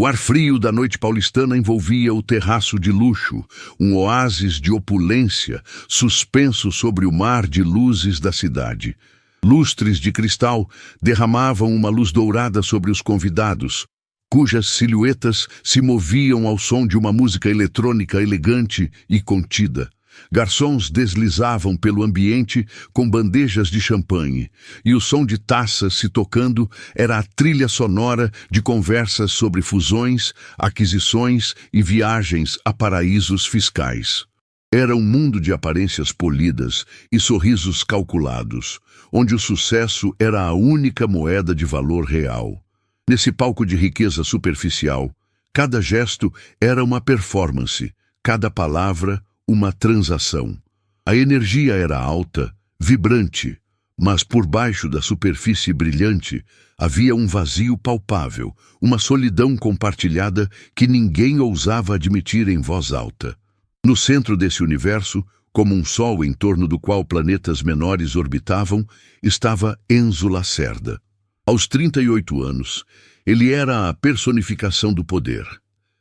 O ar frio da noite paulistana envolvia o terraço de luxo, um oásis de opulência suspenso sobre o mar de luzes da cidade. Lustres de cristal derramavam uma luz dourada sobre os convidados, cujas silhuetas se moviam ao som de uma música eletrônica elegante e contida. Garçons deslizavam pelo ambiente com bandejas de champanhe, e o som de taças se tocando era a trilha sonora de conversas sobre fusões, aquisições e viagens a paraísos fiscais. Era um mundo de aparências polidas e sorrisos calculados, onde o sucesso era a única moeda de valor real. Nesse palco de riqueza superficial, cada gesto era uma performance, cada palavra uma transação. A energia era alta, vibrante, mas por baixo da superfície brilhante havia um vazio palpável, uma solidão compartilhada que ninguém ousava admitir em voz alta. No centro desse universo, como um sol em torno do qual planetas menores orbitavam, estava Enzo Lacerda. Aos 38 anos, ele era a personificação do poder.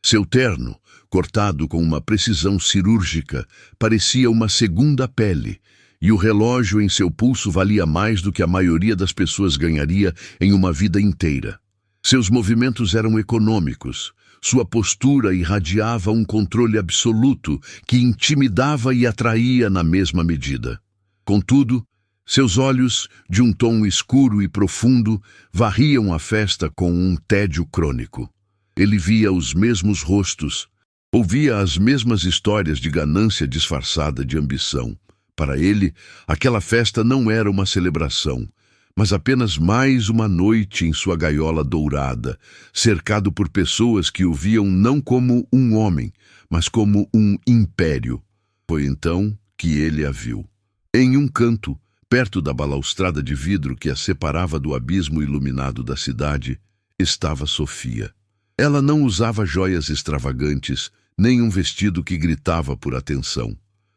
Seu terno, cortado com uma precisão cirúrgica, parecia uma segunda pele, e o relógio em seu pulso valia mais do que a maioria das pessoas ganharia em uma vida inteira. Seus movimentos eram econômicos, sua postura irradiava um controle absoluto que intimidava e atraía na mesma medida. Contudo, seus olhos, de um tom escuro e profundo, varriam a festa com um tédio crônico. Ele via os mesmos rostos, ouvia as mesmas histórias de ganância disfarçada de ambição. Para ele, aquela festa não era uma celebração, mas apenas mais uma noite em sua gaiola dourada, cercado por pessoas que o viam não como um homem, mas como um império. Foi então que ele a viu. Em um canto, perto da balaustrada de vidro que a separava do abismo iluminado da cidade, estava Sofia. Ela não usava joias extravagantes, nem um vestido que gritava por atenção.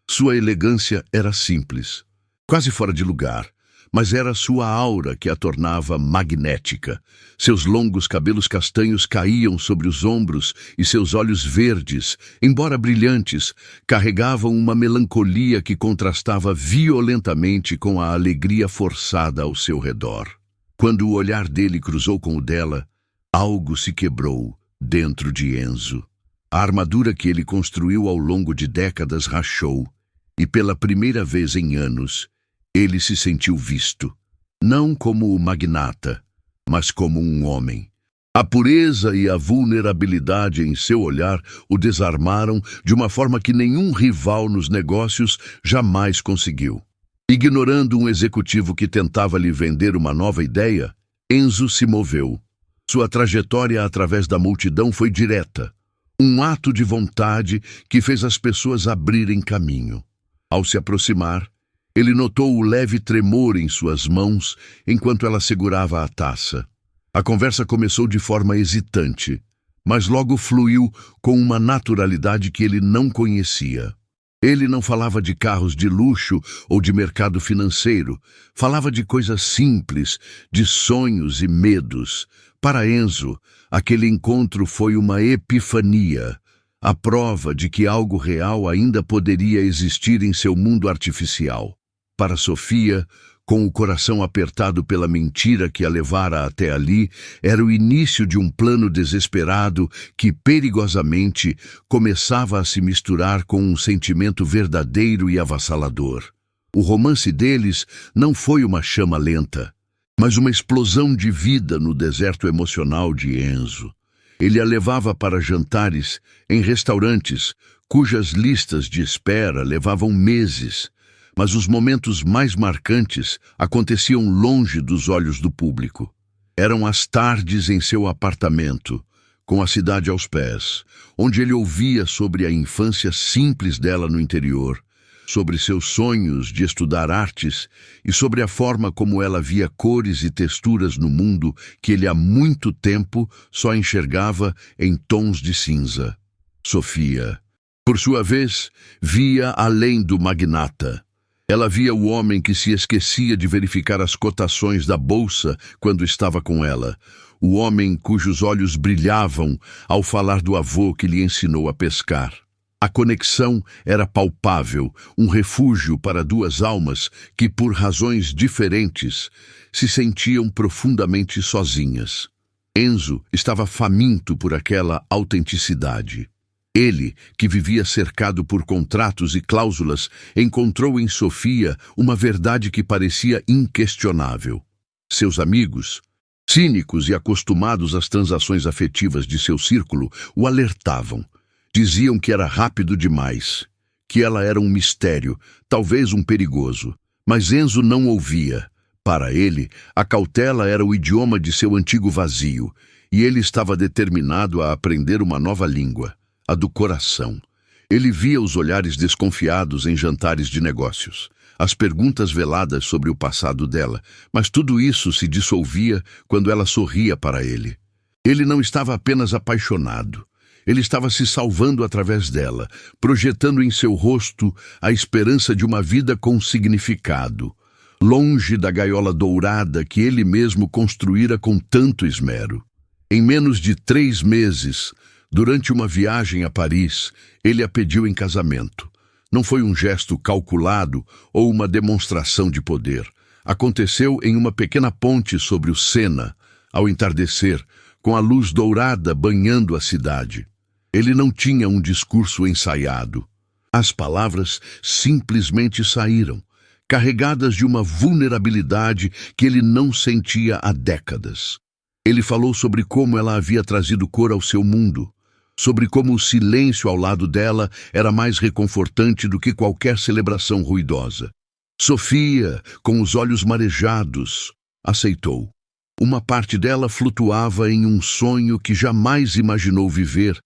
Sua elegância era simples, quase fora de lugar, mas era sua aura que a tornava magnética. Seus longos cabelos castanhos caíam sobre os ombros e seus olhos verdes, embora brilhantes, carregavam uma melancolia que contrastava violentamente com a alegria forçada ao seu redor. Quando o olhar dele cruzou com o dela, algo se quebrou dentro de Enzo. A armadura que ele construiu ao longo de décadas rachou, e pela primeira vez em anos, ele se sentiu visto, não como o magnata, mas como um homem. A pureza e a vulnerabilidade em seu olhar o desarmaram de uma forma que nenhum rival nos negócios jamais conseguiu. Ignorando um executivo que tentava lhe vender uma nova ideia, Enzo se moveu. Sua trajetória através da multidão foi direta, um ato de vontade que fez as pessoas abrirem caminho. Ao se aproximar, ele notou o leve tremor em suas mãos enquanto ela segurava a taça. A conversa começou de forma hesitante, mas logo fluiu com uma naturalidade que ele não conhecia. Ele não falava de carros de luxo ou de mercado financeiro, falava de coisas simples, de sonhos e medos. Para Enzo, aquele encontro foi uma epifania, a prova de que algo real ainda poderia existir em seu mundo artificial. Para Sofia, com o coração apertado pela mentira que a levara até ali, era o início de um plano desesperado que perigosamente começava a se misturar com um sentimento verdadeiro e avassalador. O romance deles não foi uma chama lenta, mas uma explosão de vida no deserto emocional de Enzo. Ele a levava para jantares em restaurantes cujas listas de espera levavam meses, mas os momentos mais marcantes aconteciam longe dos olhos do público. Eram as tardes em seu apartamento, com a cidade aos pés, onde ele ouvia sobre a infância simples dela no interior, sobre seus sonhos de estudar artes e sobre a forma como ela via cores e texturas no mundo que ele há muito tempo só enxergava em tons de cinza. Sofia, por sua vez, via além do magnata. Ela via o homem que se esquecia de verificar as cotações da bolsa quando estava com ela, o homem cujos olhos brilhavam ao falar do avô que lhe ensinou a pescar. A conexão era palpável, um refúgio para duas almas que, por razões diferentes, se sentiam profundamente sozinhas. Enzo estava faminto por aquela autenticidade. Ele, que vivia cercado por contratos e cláusulas, encontrou em Sofia uma verdade que parecia inquestionável. Seus amigos, cínicos e acostumados às transações afetivas de seu círculo, o alertavam. Diziam que era rápido demais, que ela era um mistério, talvez um perigoso. Mas Enzo não ouvia. Para ele, a cautela era o idioma de seu antigo vazio, e ele estava determinado a aprender uma nova língua, a do coração. Ele via os olhares desconfiados em jantares de negócios, as perguntas veladas sobre o passado dela, mas tudo isso se dissolvia quando ela sorria para ele. Ele não estava apenas apaixonado. Ele estava se salvando através dela, projetando em seu rosto a esperança de uma vida com significado, longe da gaiola dourada que ele mesmo construíra com tanto esmero. Em menos de 3 meses, durante uma viagem a Paris, ele a pediu em casamento. Não foi um gesto calculado ou uma demonstração de poder. Aconteceu em uma pequena ponte sobre o Sena, ao entardecer, com a luz dourada banhando a cidade. Ele não tinha um discurso ensaiado. As palavras simplesmente saíram, carregadas de uma vulnerabilidade que ele não sentia há décadas. Ele falou sobre como ela havia trazido cor ao seu mundo, sobre como o silêncio ao lado dela era mais reconfortante do que qualquer celebração ruidosa. Sofia, com os olhos marejados, aceitou. Uma parte dela flutuava em um sonho que jamais imaginou viver,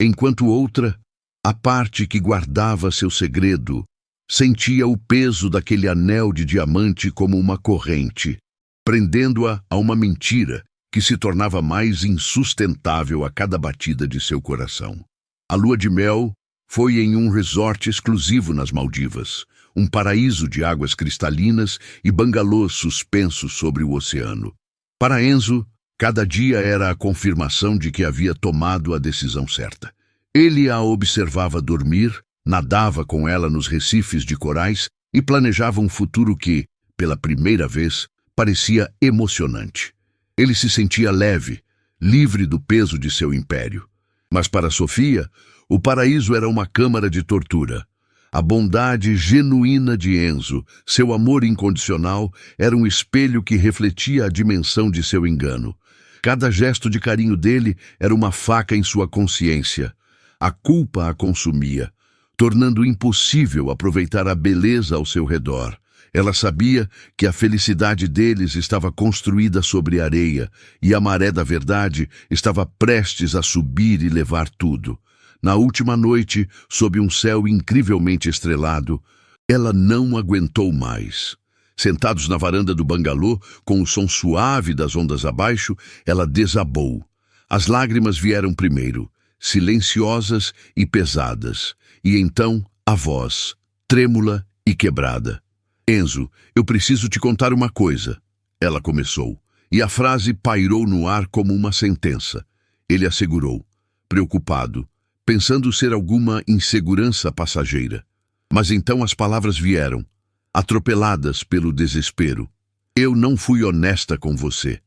enquanto outra, a parte que guardava seu segredo, sentia o peso daquele anel de diamante como uma corrente, prendendo-a a uma mentira que se tornava mais insustentável a cada batida de seu coração. A lua de mel foi em um resort exclusivo nas Maldivas, um paraíso de águas cristalinas e bangalôs suspensos sobre o oceano. Para Enzo, cada dia era a confirmação de que havia tomado a decisão certa. Ele a observava dormir, nadava com ela nos recifes de corais e planejava um futuro que, pela primeira vez, parecia emocionante. Ele se sentia leve, livre do peso de seu império. Mas para Sofia, o paraíso era uma câmara de tortura. A bondade genuína de Enzo, seu amor incondicional, era um espelho que refletia a dimensão de seu engano. Cada gesto de carinho dele era uma faca em sua consciência. A culpa a consumia, tornando impossível aproveitar a beleza ao seu redor. Ela sabia que a felicidade deles estava construída sobre areia e a maré da verdade estava prestes a subir e levar tudo. Na última noite, sob um céu incrivelmente estrelado, ela não aguentou mais. Sentados na varanda do bangalô, com o som suave das ondas abaixo, ela desabou. As lágrimas vieram primeiro, silenciosas e pesadas, e então a voz, trêmula e quebrada. Enzo, eu preciso te contar uma coisa, ela começou, e a frase pairou no ar como uma sentença. Ele assegurou, preocupado, pensando ser alguma insegurança passageira. Mas então as palavras vieram, atropeladas pelo desespero. Eu não fui honesta com você.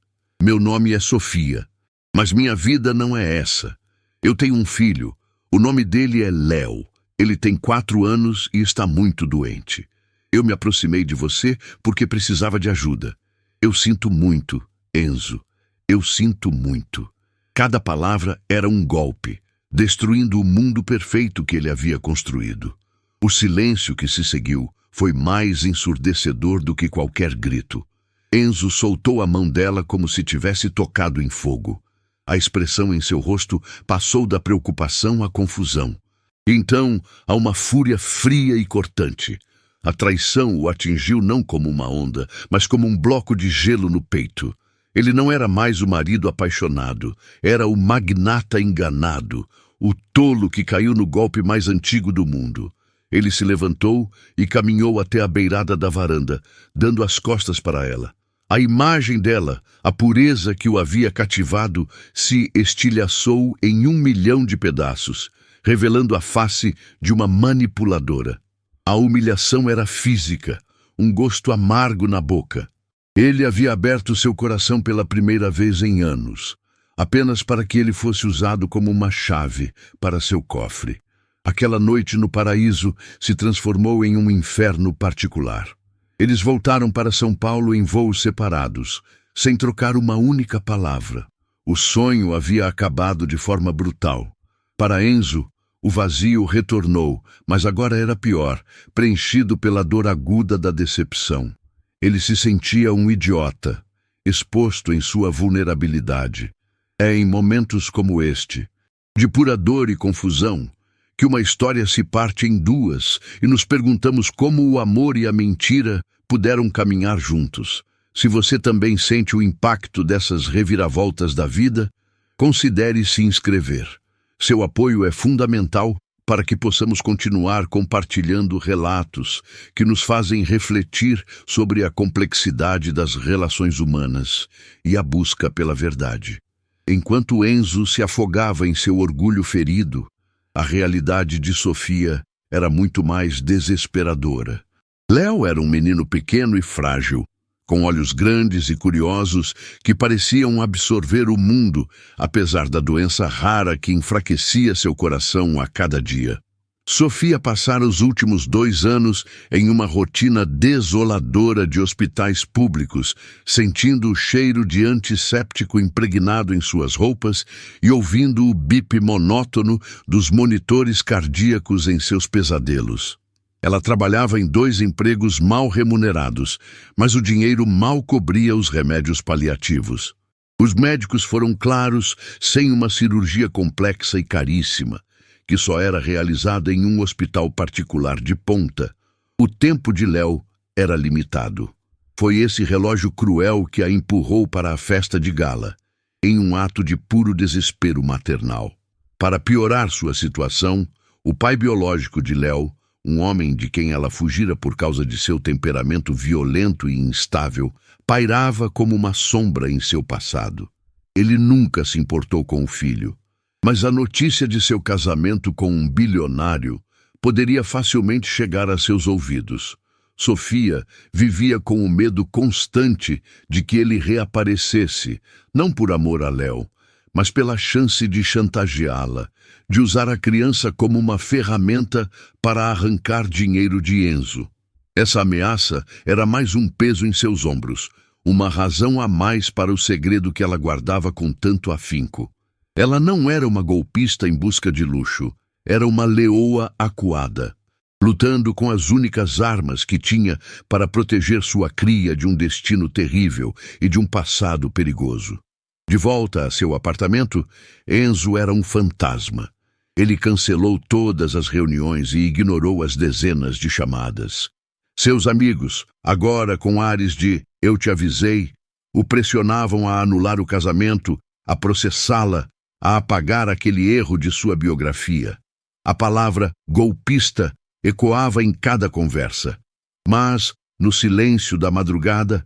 Meu nome é Sofia, mas minha vida não é essa. Eu tenho um filho. O nome dele é Léo. Ele tem 4 anos e está muito doente. Eu me aproximei de você porque precisava de ajuda. Eu sinto muito, Enzo. Eu sinto muito. Cada palavra era um golpe, destruindo o mundo perfeito que ele havia construído. O silêncio que se seguiu foi mais ensurdecedor do que qualquer grito. Enzo soltou a mão dela como se tivesse tocado em fogo. A expressão em seu rosto passou da preocupação à confusão. Então, a uma fúria fria e cortante. A traição o atingiu não como uma onda, mas como um bloco de gelo no peito. Ele não era mais o marido apaixonado, era o magnata enganado, o tolo que caiu no golpe mais antigo do mundo. Ele se levantou e caminhou até a beirada da varanda, dando as costas para ela. A imagem dela, a pureza que o havia cativado, se estilhaçou em 1 milhão de pedaços, revelando a face de uma manipuladora. A humilhação era física, um gosto amargo na boca. Ele havia aberto seu coração pela primeira vez em anos, apenas para que ele fosse usado como uma chave para seu cofre. Aquela noite no paraíso se transformou em um inferno particular. Eles voltaram para São Paulo em voos separados, sem trocar uma única palavra. O sonho havia acabado de forma brutal. Para Enzo, o vazio retornou, mas agora era pior, preenchido pela dor aguda da decepção. Ele se sentia um idiota, exposto em sua vulnerabilidade. É em momentos como este, de pura dor e confusão, que uma história se parte em duas e nos perguntamos como o amor e a mentira puderam caminhar juntos. Se você também sente o impacto dessas reviravoltas da vida, considere se inscrever. Seu apoio é fundamental para que possamos continuar compartilhando relatos que nos fazem refletir sobre a complexidade das relações humanas e a busca pela verdade. Enquanto Enzo se afogava em seu orgulho ferido, a realidade de Sofia era muito mais desesperadora. Léo era um menino pequeno e frágil, com olhos grandes e curiosos que pareciam absorver o mundo, apesar da doença rara que enfraquecia seu coração a cada dia. Sofia passara os últimos 2 anos em uma rotina desoladora de hospitais públicos, sentindo o cheiro de antisséptico impregnado em suas roupas e ouvindo o bip monótono dos monitores cardíacos em seus pesadelos. Ela trabalhava em 2 empregos mal remunerados, mas o dinheiro mal cobria os remédios paliativos. Os médicos foram claros, sem uma cirurgia complexa e caríssima, que só era realizada em um hospital particular de ponta. O tempo de Léo era limitado. Foi esse relógio cruel que a empurrou para a festa de gala, em um ato de puro desespero maternal. Para piorar sua situação, o pai biológico de Léo, um homem de quem ela fugira por causa de seu temperamento violento e instável, pairava como uma sombra em seu passado. Ele nunca se importou com o filho, mas a notícia de seu casamento com um bilionário poderia facilmente chegar a seus ouvidos. Sofia vivia com o medo constante de que ele reaparecesse, não por amor a Léo, mas pela chance de chantageá-la, de usar a criança como uma ferramenta para arrancar dinheiro de Enzo. Essa ameaça era mais um peso em seus ombros, uma razão a mais para o segredo que ela guardava com tanto afinco. Ela não era uma golpista em busca de luxo, era uma leoa acuada, lutando com as únicas armas que tinha para proteger sua cria de um destino terrível e de um passado perigoso. De volta a seu apartamento, Enzo era um fantasma. Ele cancelou todas as reuniões e ignorou as dezenas de chamadas. Seus amigos, agora com ares de "eu te avisei", o pressionavam a anular o casamento, a processá-la, a apagar aquele erro de sua biografia. A palavra golpista ecoava em cada conversa. Mas, no silêncio da madrugada,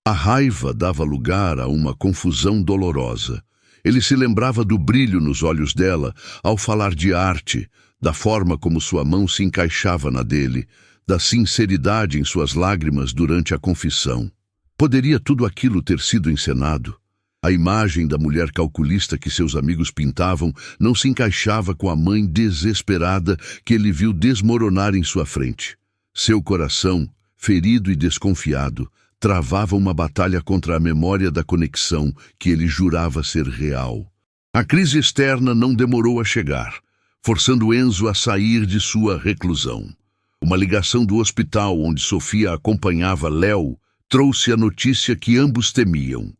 a raiva dava lugar a uma confusão dolorosa. Ele se lembrava do brilho nos olhos dela ao falar de arte, da forma como sua mão se encaixava na dele, da sinceridade em suas lágrimas durante a confissão. Poderia tudo aquilo ter sido encenado? A imagem da mulher calculista que seus amigos pintavam não se encaixava com a mãe desesperada que ele viu desmoronar em sua frente. Seu coração, ferido e desconfiado, travava uma batalha contra a memória da conexão que ele jurava ser real. A crise externa não demorou a chegar, forçando Enzo a sair de sua reclusão. Uma ligação do hospital onde Sofia acompanhava Léo trouxe a notícia que ambos temiam.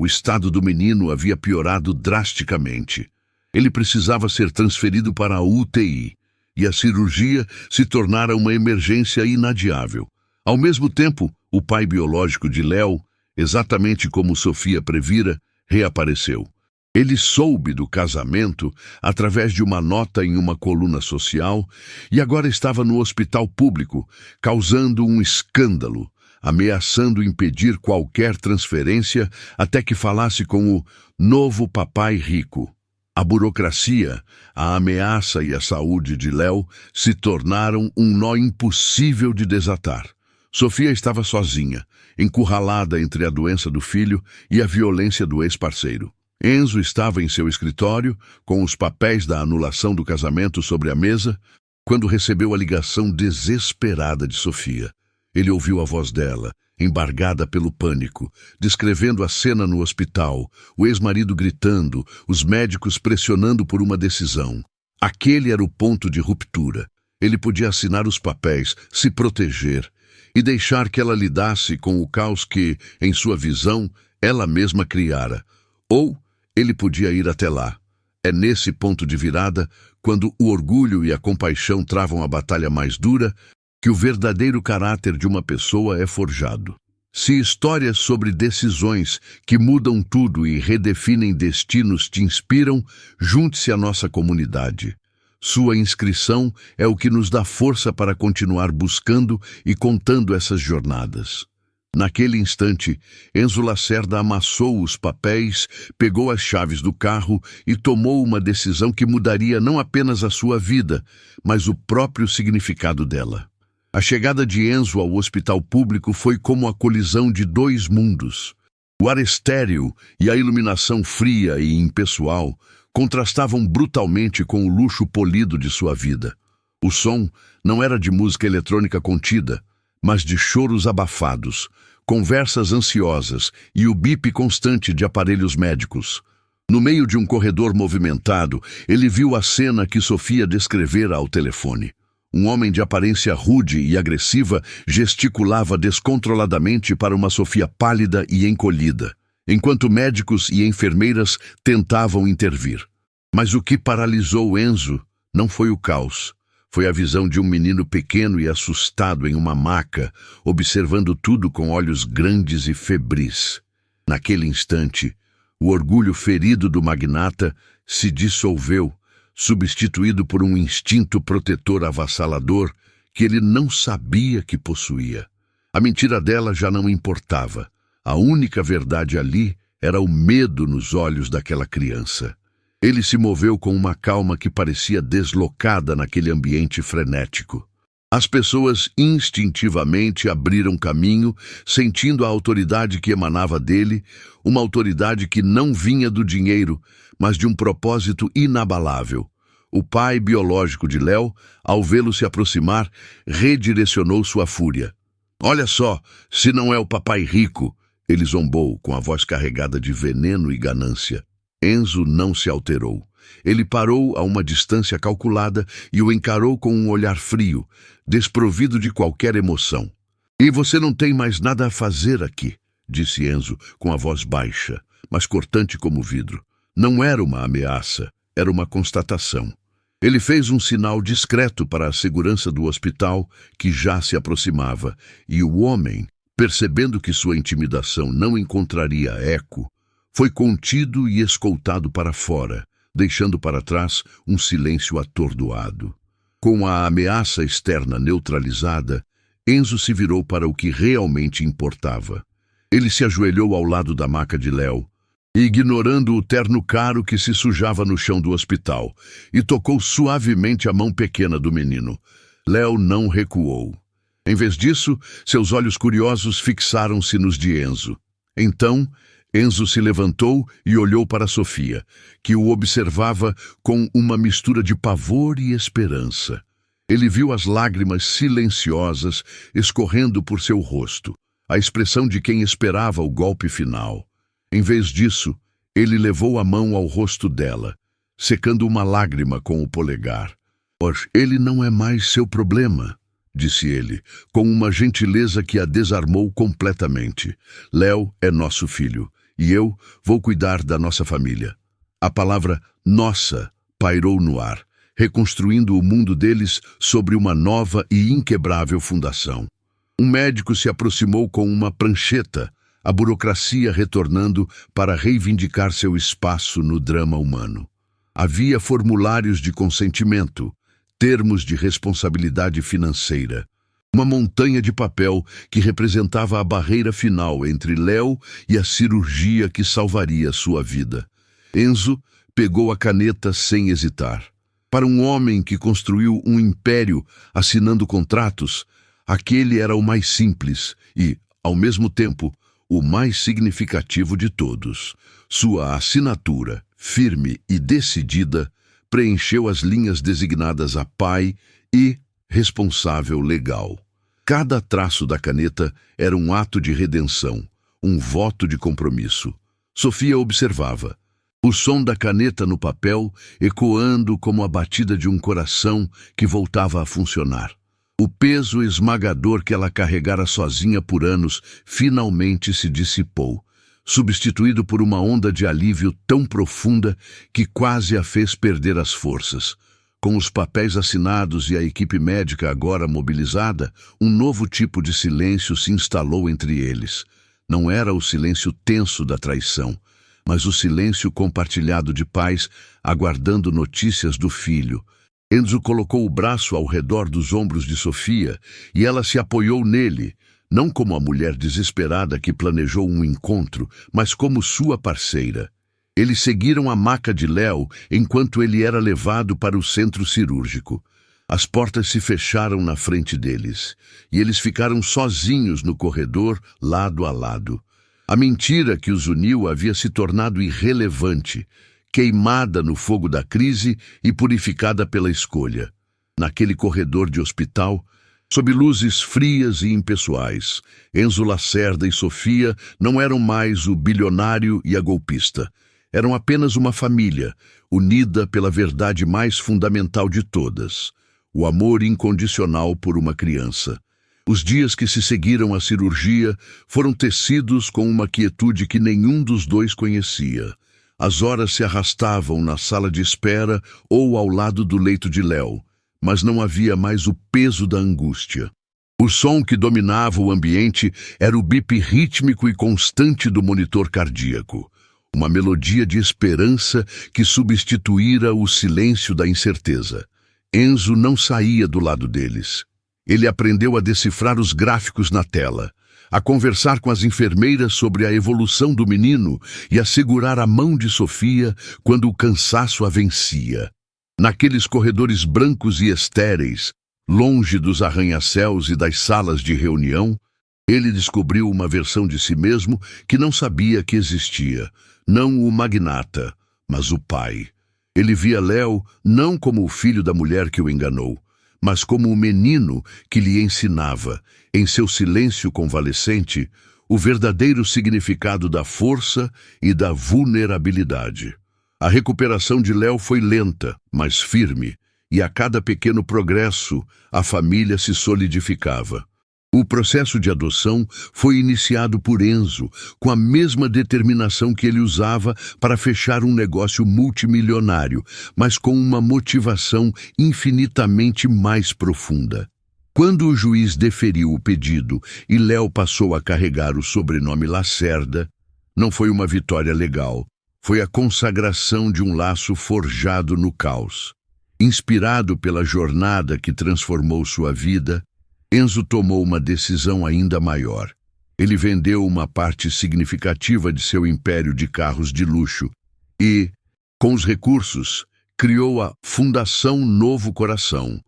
O estado do menino havia piorado drasticamente. Ele precisava ser transferido para a UTI, e a cirurgia se tornara uma emergência inadiável. Ao mesmo tempo, o pai biológico de Léo, exatamente como Sofia previra, reapareceu. Ele soube do casamento através de uma nota em uma coluna social e agora estava no hospital público, causando um escândalo, ameaçando impedir qualquer transferência até que falasse com o novo papai rico. A burocracia, a ameaça e a saúde de Léo se tornaram um nó impossível de desatar. Sofia estava sozinha, encurralada entre a doença do filho e a violência do ex-parceiro. Enzo estava em seu escritório, com os papéis da anulação do casamento sobre a mesa, quando recebeu a ligação desesperada de Sofia. Ele ouviu a voz dela, embargada pelo pânico, descrevendo a cena no hospital, o ex-marido gritando, os médicos pressionando por uma decisão. Aquele era o ponto de ruptura. Ele podia assinar os papéis, se proteger e deixar que ela lidasse com o caos que, em sua visão, ela mesma criara. Ou ele podia ir até lá. É nesse ponto de virada, quando o orgulho e a compaixão travam a batalha mais dura, que o verdadeiro caráter de uma pessoa é forjado. Se histórias sobre decisões que mudam tudo e redefinem destinos te inspiram, junte-se à nossa comunidade. Sua inscrição é o que nos dá força para continuar buscando e contando essas jornadas. Naquele instante, Enzo Lacerda amassou os papéis, pegou as chaves do carro e tomou uma decisão que mudaria não apenas a sua vida, mas o próprio significado dela. A chegada de Enzo ao hospital público foi como a colisão de dois mundos. O ar estéril e a iluminação fria e impessoal contrastavam brutalmente com o luxo polido de sua vida. O som não era de música eletrônica contida, mas de choros abafados, conversas ansiosas e o bip constante de aparelhos médicos. No meio de um corredor movimentado, ele viu a cena que Sofia descrevera ao telefone. Um homem de aparência rude e agressiva gesticulava descontroladamente para uma Sofia pálida e encolhida, enquanto médicos e enfermeiras tentavam intervir. Mas o que paralisou Enzo não foi o caos. Foi a visão de um menino pequeno e assustado em uma maca, observando tudo com olhos grandes e febris. Naquele instante, o orgulho ferido do magnata se dissolveu, substituído por um instinto protetor avassalador que ele não sabia que possuía. A mentira dela já não importava. A única verdade ali era o medo nos olhos daquela criança. Ele se moveu com uma calma que parecia deslocada naquele ambiente frenético. As pessoas instintivamente abriram caminho, sentindo a autoridade que emanava dele, uma autoridade que não vinha do dinheiro, mas de um propósito inabalável. O pai biológico de Léo, ao vê-lo se aproximar, redirecionou sua fúria. "Olha só, se não é o papai rico!" Ele zombou, com a voz carregada de veneno e ganância. Enzo não se alterou. Ele parou a uma distância calculada e o encarou com um olhar frio, desprovido de qualquer emoção. "E você não tem mais nada a fazer aqui", disse Enzo, com a voz baixa, mas cortante como vidro. Não era uma ameaça, era uma constatação. Ele fez um sinal discreto para a segurança do hospital, que já se aproximava, e o homem, percebendo que sua intimidação não encontraria eco, foi contido e escoltado para fora, deixando para trás um silêncio atordoado. Com a ameaça externa neutralizada, Enzo se virou para o que realmente importava. Ele se ajoelhou ao lado da maca de Léo, ignorando o terno caro que se sujava no chão do hospital, e tocou suavemente a mão pequena do menino. Léo não recuou. Em vez disso, seus olhos curiosos fixaram-se nos de Enzo. Então, Enzo se levantou e olhou para Sofia, que o observava com uma mistura de pavor e esperança. Ele viu as lágrimas silenciosas escorrendo por seu rosto, a expressão de quem esperava o golpe final. Em vez disso, ele levou a mão ao rosto dela, secando uma lágrima com o polegar. "Ele não é mais seu problema", disse ele, com uma gentileza que a desarmou completamente. "Léo é nosso filho, e eu vou cuidar da nossa família." A palavra "nossa" pairou no ar, reconstruindo o mundo deles sobre uma nova e inquebrável fundação. Um médico se aproximou com uma prancheta, a burocracia retornando para reivindicar seu espaço no drama humano. Havia formulários de consentimento, termos de responsabilidade financeira. Uma montanha de papel que representava a barreira final entre Léo e a cirurgia que salvaria sua vida. Enzo pegou a caneta sem hesitar. Para um homem que construiu um império assinando contratos, aquele era o mais simples e, ao mesmo tempo, o mais significativo de todos. Sua assinatura, firme e decidida, preencheu as linhas designadas a pai e responsável legal. Cada traço da caneta era um ato de redenção, um voto de compromisso. Sofia observava. O som da caneta no papel ecoando como a batida de um coração que voltava a funcionar. O peso esmagador que ela carregara sozinha por anos finalmente se dissipou, substituído por uma onda de alívio tão profunda que quase a fez perder as forças. Com os papéis assinados e a equipe médica agora mobilizada, um novo tipo de silêncio se instalou entre eles. Não era o silêncio tenso da traição, mas o silêncio compartilhado de pais, aguardando notícias do filho. Enzo colocou o braço ao redor dos ombros de Sofia e ela se apoiou nele, não como a mulher desesperada que planejou um encontro, mas como sua parceira. Eles seguiram a maca de Léo enquanto ele era levado para o centro cirúrgico. As portas se fecharam na frente deles, e eles ficaram sozinhos no corredor, lado a lado. A mentira que os uniu havia se tornado irrelevante, queimada no fogo da crise e purificada pela escolha. Naquele corredor de hospital, sob luzes frias e impessoais, Enzo Lacerda e Sofia não eram mais o bilionário e a golpista. Eram apenas uma família, unida pela verdade mais fundamental de todas, o amor incondicional por uma criança. Os dias que se seguiram à cirurgia foram tecidos com uma quietude que nenhum dos dois conhecia. As horas se arrastavam na sala de espera ou ao lado do leito de Léo, mas não havia mais o peso da angústia. O som que dominava o ambiente era o bip rítmico e constante do monitor cardíaco. Uma melodia de esperança que substituíra o silêncio da incerteza. Enzo não saía do lado deles. Ele aprendeu a decifrar os gráficos na tela, a conversar com as enfermeiras sobre a evolução do menino e a segurar a mão de Sofia quando o cansaço a vencia. Naqueles corredores brancos e estéreis, longe dos arranha-céus e das salas de reunião, ele descobriu uma versão de si mesmo que não sabia que existia. Não o magnata, mas o pai. Ele via Léo não como o filho da mulher que o enganou, mas como o menino que lhe ensinava, em seu silêncio convalescente, o verdadeiro significado da força e da vulnerabilidade. A recuperação de Léo foi lenta, mas firme, e a cada pequeno progresso, a família se solidificava. O processo de adoção foi iniciado por Enzo, com a mesma determinação que ele usava para fechar um negócio multimilionário, mas com uma motivação infinitamente mais profunda. Quando o juiz deferiu o pedido e Léo passou a carregar o sobrenome Lacerda, não foi uma vitória legal, foi a consagração de um laço forjado no caos. Inspirado pela jornada que transformou sua vida, Enzo tomou uma decisão ainda maior. Ele vendeu uma parte significativa de seu império de carros de luxo e, com os recursos, criou a Fundação Novo Coração,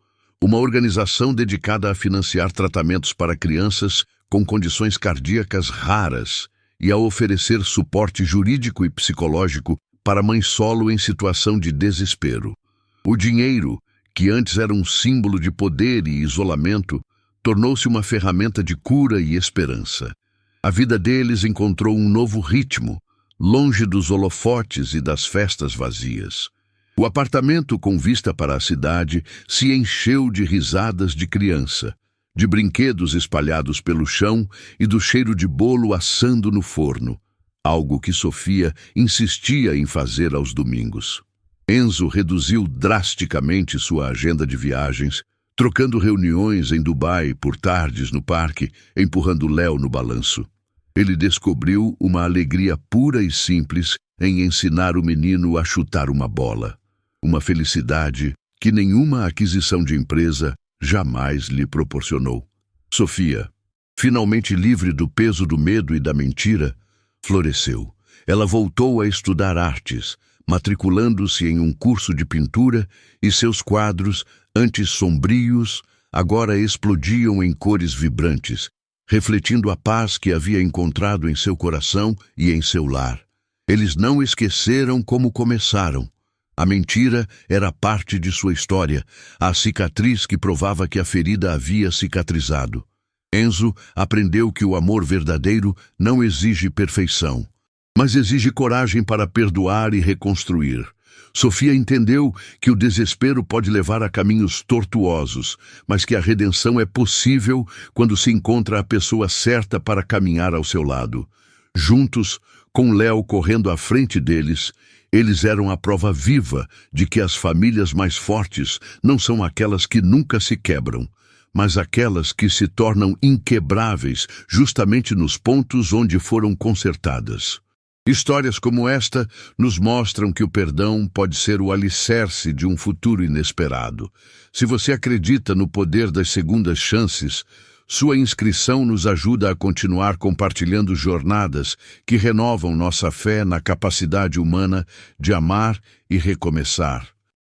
uma organização dedicada a financiar tratamentos para crianças com condições cardíacas raras e a oferecer suporte jurídico e psicológico para mães solo em situação de desespero. O dinheiro, que antes era um símbolo de poder e isolamento, tornou-se uma ferramenta de cura e esperança. A vida deles encontrou um novo ritmo, longe dos holofotes e das festas vazias. O apartamento com vista para a cidade se encheu de risadas de criança, de brinquedos espalhados pelo chão e do cheiro de bolo assando no forno, algo que Sofia insistia em fazer aos domingos. Enzo reduziu drasticamente sua agenda de viagens, trocando reuniões em Dubai por tardes no parque, empurrando Léo no balanço. Ele descobriu uma alegria pura e simples em ensinar o menino a chutar uma bola. Uma felicidade que nenhuma aquisição de empresa jamais lhe proporcionou. Sofia, finalmente livre do peso do medo e da mentira, floresceu. Ela voltou a estudar artes, matriculando-se em um curso de pintura, e seus quadros, antes sombrios, agora explodiam em cores vibrantes, refletindo a paz que havia encontrado em seu coração e em seu lar. Eles não esqueceram como começaram. A mentira era parte de sua história, a cicatriz que provava que a ferida havia cicatrizado. Enzo aprendeu que o amor verdadeiro não exige perfeição, mas exige coragem para perdoar e reconstruir. Sofia entendeu que o desespero pode levar a caminhos tortuosos, mas que a redenção é possível quando se encontra a pessoa certa para caminhar ao seu lado. Juntos, com Léo correndo à frente deles, eles eram a prova viva de que as famílias mais fortes não são aquelas que nunca se quebram, mas aquelas que se tornam inquebráveis justamente nos pontos onde foram consertadas. Histórias como esta nos mostram que o perdão pode ser o alicerce de um futuro inesperado. Se você acredita no poder das segundas chances, sua inscrição nos ajuda a continuar compartilhando jornadas que renovam nossa fé na capacidade humana de amar e recomeçar.